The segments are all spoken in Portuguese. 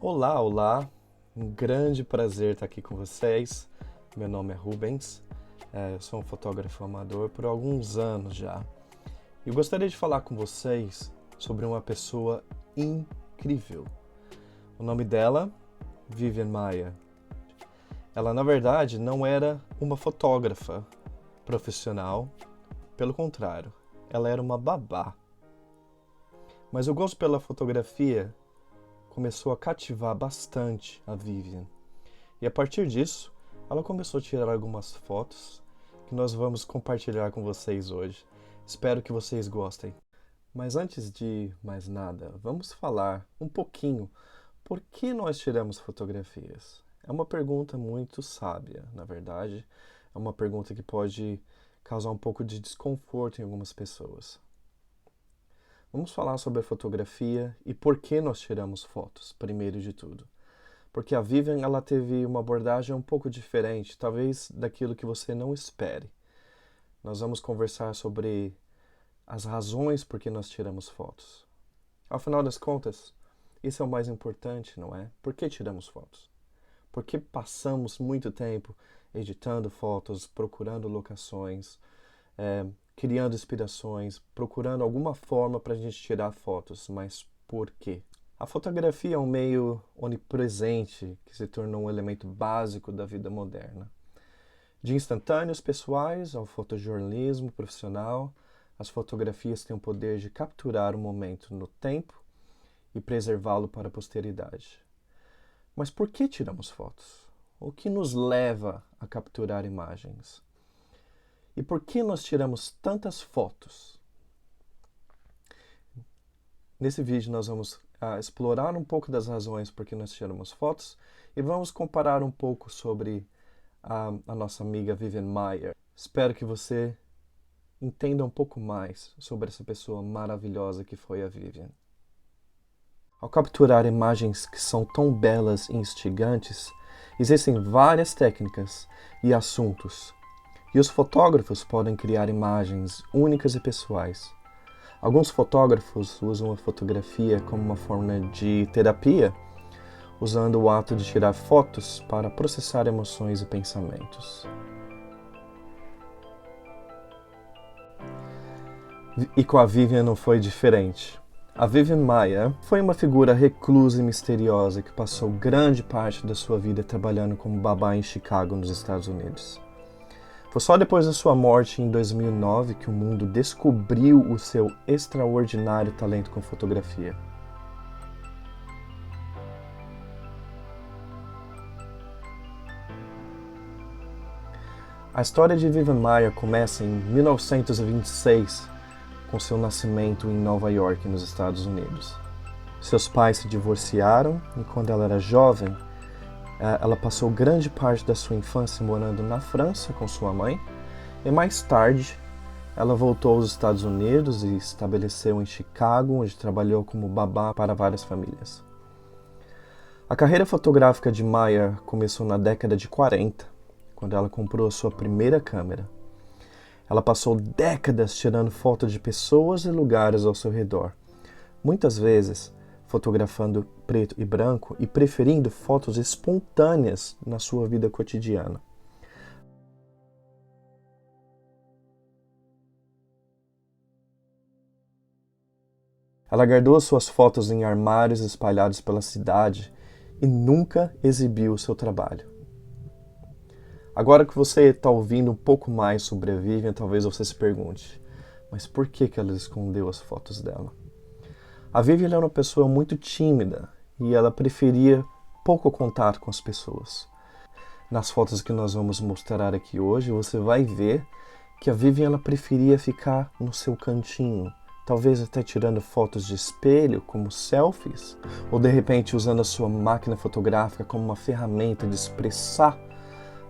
Olá, olá, um grande prazer estar aqui com vocês. Meu nome é Rubens, eu sou um fotógrafo amador por alguns anos já. E gostaria de falar com vocês sobre uma pessoa incrível. O nome dela, Vivian Maier. Ela, na verdade, não era uma fotógrafa profissional, pelo contrário, ela era uma babá. Mas o gosto pela fotografia começou a cativar bastante a Vivian. E a partir disso, ela começou a tirar algumas fotos que nós vamos compartilhar com vocês hoje. Espero que vocês gostem. Mas antes de mais nada, vamos falar um pouquinho por que nós tiramos fotografias. É uma pergunta muito sábia, na verdade. É uma pergunta que pode causar um pouco de desconforto em algumas pessoas. Vamos falar sobre a fotografia e por que nós tiramos fotos, primeiro de tudo. Porque a Vivian ela teve uma abordagem um pouco diferente, talvez daquilo que você não espere. Nós vamos conversar sobre as razões por que nós tiramos fotos. Afinal das contas, isso é o mais importante, não é? Por que tiramos fotos? Por que passamos muito tempo editando fotos, procurando locações, criando inspirações, procurando alguma forma para a gente tirar fotos, mas por quê? A fotografia é um meio onipresente que se tornou um elemento básico da vida moderna. De instantâneos pessoais ao fotojornalismo profissional, as fotografias têm o poder de capturar o momento no tempo e preservá-lo para a posteridade. Mas por que tiramos fotos? O que nos leva a capturar imagens? E por que nós tiramos tantas fotos? Nesse vídeo nós vamos explorar um pouco das razões por que nós tiramos fotos e vamos comparar um pouco sobre a nossa amiga Vivian Maier. Espero que você entenda um pouco mais sobre essa pessoa maravilhosa que foi a Vivian. Ao capturar imagens que são tão belas e instigantes, existem várias técnicas e assuntos. E os fotógrafos podem criar imagens únicas e pessoais. Alguns fotógrafos usam a fotografia como uma forma de terapia, usando o ato de tirar fotos para processar emoções e pensamentos. E com a Vivian não foi diferente. A Vivian Maier foi uma figura reclusa e misteriosa que passou grande parte da sua vida trabalhando como babá em Chicago, nos Estados Unidos. Foi só depois da sua morte em 2009 que o mundo descobriu o seu extraordinário talento com fotografia. A história de Vivian Maier começa em 1926, com seu nascimento em Nova York, nos Estados Unidos. Seus pais se divorciaram e quando ela era jovem, ela passou grande parte da sua infância morando na França com sua mãe e mais tarde ela voltou aos Estados Unidos e estabeleceu em Chicago, onde trabalhou como babá para várias famílias. A carreira fotográfica de Maier começou na década de 40, quando ela comprou a sua primeira câmera. Ela passou décadas tirando fotos de pessoas e lugares ao seu redor, muitas vezes fotografando preto e branco e preferindo fotos espontâneas na sua vida cotidiana. Ela guardou suas fotos em armários espalhados pela cidade e nunca exibiu o seu trabalho. Agora que você está ouvindo um pouco mais sobre a Vivian, talvez você se pergunte, mas por que ela escondeu as fotos dela? A Vivian era uma pessoa muito tímida e ela preferia pouco contato com as pessoas. Nas fotos que nós vamos mostrar aqui hoje, você vai ver que a Vivian ela preferia ficar no seu cantinho, talvez até tirando fotos de espelho, como selfies, ou de repente usando a sua máquina fotográfica como uma ferramenta de expressar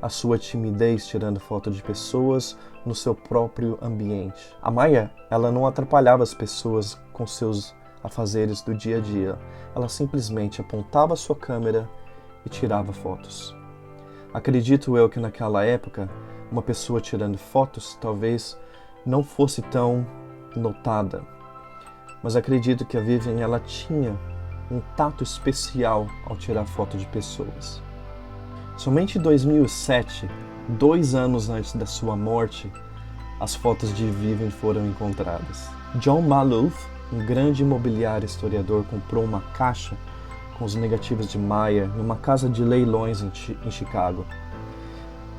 a sua timidez tirando foto de pessoas no seu próprio ambiente. A Maier, ela não atrapalhava as pessoas com seus afazeres do dia a dia. Ela simplesmente apontava a sua câmera e tirava fotos. Acredito eu que naquela época, uma pessoa tirando fotos talvez não fosse tão notada. Mas acredito que a Vivian ela tinha um tato especial ao tirar foto de pessoas. Somente em 2007, 2 anos antes da sua morte, as fotos de Vivian foram encontradas. John Maloof, um grande imobiliário historiador, comprou uma caixa com os negativos de Maier numa casa de leilões em Chicago.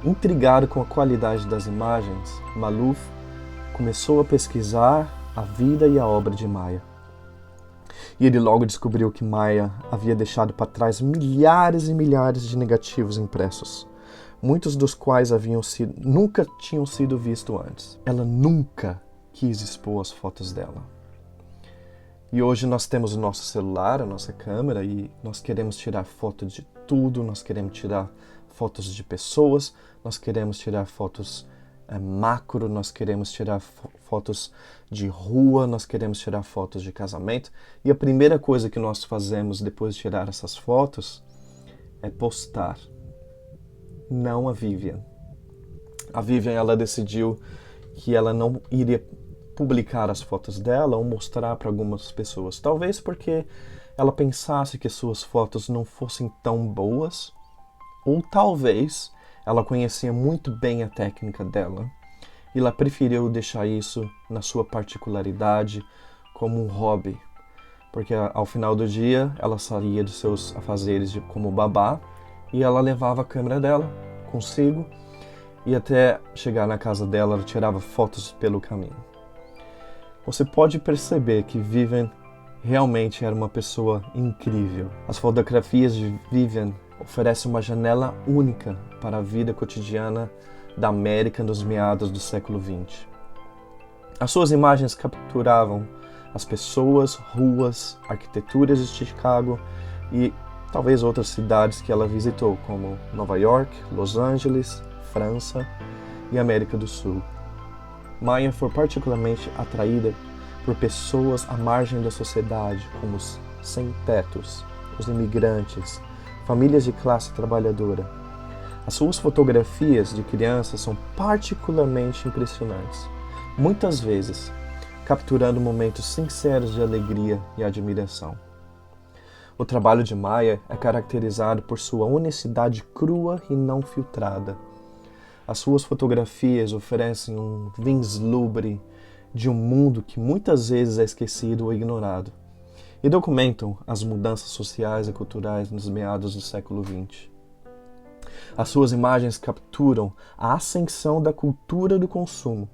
Intrigado com a qualidade das imagens, Maloof começou a pesquisar a vida e a obra de Maier. E ele logo descobriu que Maier havia deixado para trás milhares e milhares de negativos impressos, muitos dos quais nunca tinham sido vistos antes. Ela nunca quis expor as fotos dela. E hoje nós temos o nosso celular, a nossa câmera, e nós queremos tirar fotos de tudo, nós queremos tirar fotos de pessoas, nós queremos tirar fotos macro, nós queremos tirar fotos de rua, nós queremos tirar fotos de casamento. E a primeira coisa que nós fazemos depois de tirar essas fotos é postar. Não a Vivian. A Vivian, ela decidiu que ela não iria publicar as fotos dela ou mostrar para algumas pessoas. Talvez porque ela pensasse que suas fotos não fossem tão boas, ou talvez ela conhecia muito bem a técnica dela e ela preferiu deixar isso na sua particularidade como um hobby, porque ao final do dia ela saía dos seus afazeres como babá e ela levava a câmera dela consigo e até chegar na casa dela ela tirava fotos pelo caminho. Você pode perceber que Vivian realmente era uma pessoa incrível. As fotografias de Vivian oferecem uma janela única para a vida cotidiana da América nos meados do século XX. As suas imagens capturavam as pessoas, ruas, arquiteturas de Chicago e talvez outras cidades que ela visitou, como Nova York, Los Angeles, França e América do Sul. Maier foi particularmente atraída por pessoas à margem da sociedade, como os sem-tetos, os imigrantes, famílias de classe trabalhadora. As suas fotografias de crianças são particularmente impressionantes, muitas vezes capturando momentos sinceros de alegria e admiração. O trabalho de Maier é caracterizado por sua honestidade crua e não filtrada. As suas fotografias oferecem um vislumbre de um mundo que muitas vezes é esquecido ou ignorado, e documentam as mudanças sociais e culturais nos meados do século XX. As suas imagens capturam a ascensão da cultura do consumo,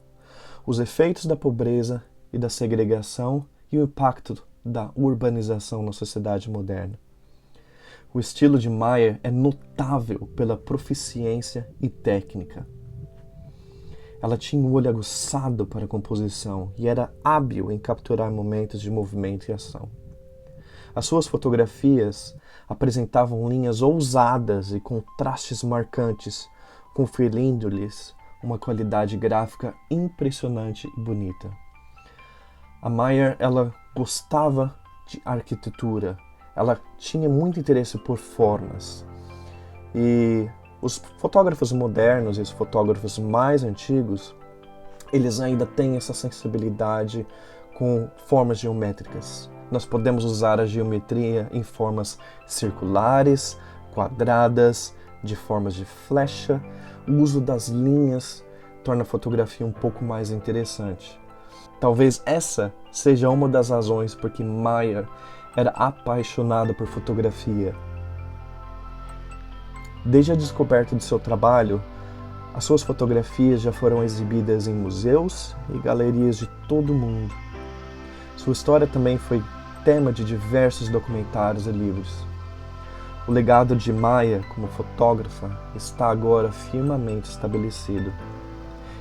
os efeitos da pobreza e da segregação e o impacto da urbanização na sociedade moderna. O estilo de Maier é notável pela proficiência e técnica. Ela tinha um olho aguçado para a composição e era hábil em capturar momentos de movimento e ação. As suas fotografias apresentavam linhas ousadas e contrastes marcantes, conferindo-lhes uma qualidade gráfica impressionante e bonita. A Maier, ela gostava de arquitetura, ela tinha muito interesse por formas. E os fotógrafos modernos e os fotógrafos mais antigos, eles ainda têm essa sensibilidade com formas geométricas. Nós podemos usar a geometria em formas circulares, quadradas, de formas de flecha. O uso das linhas torna a fotografia um pouco mais interessante. Talvez essa seja uma das razões por que Maier era apaixonada por fotografia. Desde a descoberta de seu trabalho, as suas fotografias já foram exibidas em museus e galerias de todo o mundo. Sua história também foi tema de diversos documentários e livros. O legado de Maier como fotógrafa está agora firmemente estabelecido,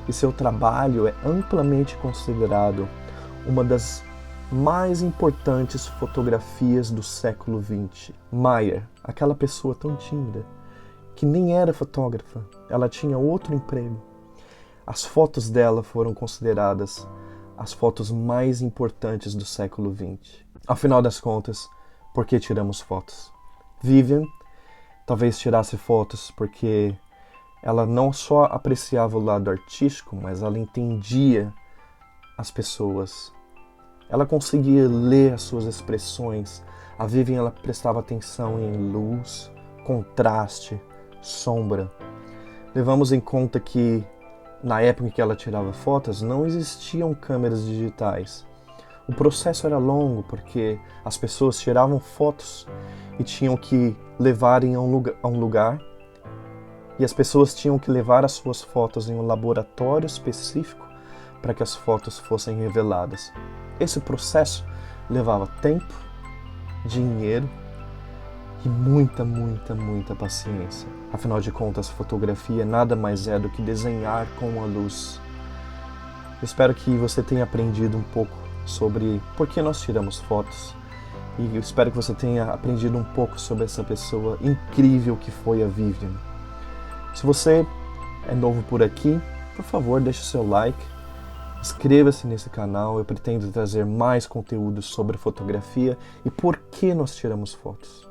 e seu trabalho é amplamente considerado uma das mais importantes fotografias do século XX. Maier, aquela pessoa tão tímida, que nem era fotógrafa, ela tinha outro emprego. As fotos dela foram consideradas as fotos mais importantes do século XX. Afinal das contas, por que tiramos fotos? Vivian talvez tirasse fotos porque ela não só apreciava o lado artístico, mas ela entendia as pessoas. Ela conseguia ler as suas expressões. A Vivian ela prestava atenção em luz, contraste, sombra. Levamos em conta que na época em que ela tirava fotos não existiam câmeras digitais. O processo era longo porque as pessoas tiravam fotos e tinham que levarem a um lugar e as pessoas tinham que levar as suas fotos em um laboratório específico para que as fotos fossem reveladas. Esse processo levava tempo, dinheiro e muita paciência. Afinal de contas, fotografia nada mais é do que desenhar com a luz. Eu espero que você tenha aprendido um pouco sobre por que nós tiramos fotos e eu espero que você tenha aprendido um pouco sobre essa pessoa incrível que foi a Vivian. Se você é novo por aqui, por favor, deixe o seu like, inscreva-se nesse canal. Eu pretendo trazer mais conteúdos sobre fotografia e por que nós tiramos fotos.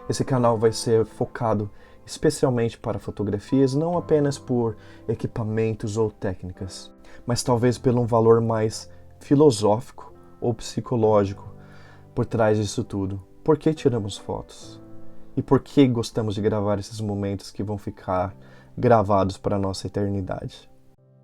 Esse canal vai ser focado especialmente para fotografias, não apenas por equipamentos ou técnicas, mas talvez por um valor mais filosófico ou psicológico por trás disso tudo. Por que tiramos fotos? E por que gostamos de gravar esses momentos que vão ficar gravados para a nossa eternidade?